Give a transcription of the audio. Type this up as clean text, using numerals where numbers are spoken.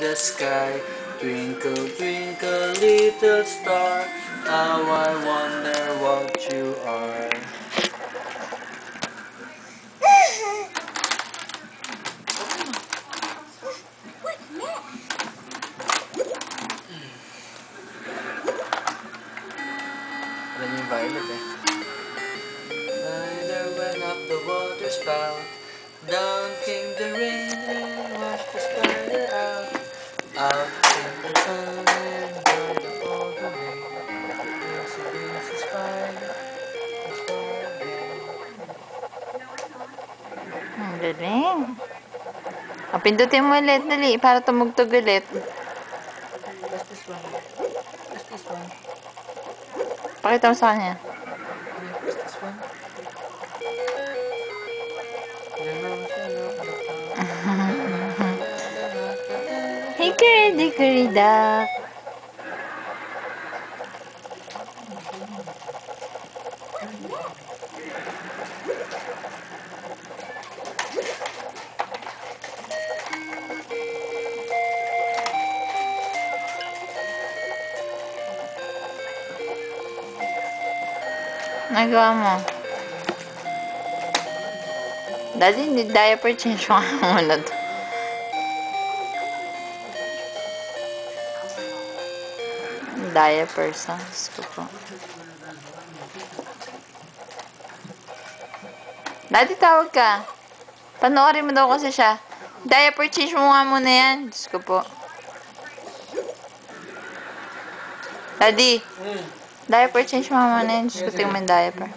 the sky. Twinkle, twinkle, little star, how I wonder what you are. Alam niyo yung violet eh. There went up the water spout, down came the rain and washed the spider out. Out came the sun and dried up all the rain. Busy, busy spider, the spider. Ang galing. Pindutin mo ulit, dali, para tumugtog ulit. Press this one. Press this one. Pakita mo sa kanya. Press this one. Hickory-dickory dock. Nagawa mo. Daddy, hindi diaper change mo muna to. Diaper songs ko po. Daddy, tawag ka. Panoorin mo daw kasi siya. Diaper change mo nga muna yan. Diyos ko po. Daddy, diaper change mo nga muna yan. Diyos ko, tingnan mo yung diaper.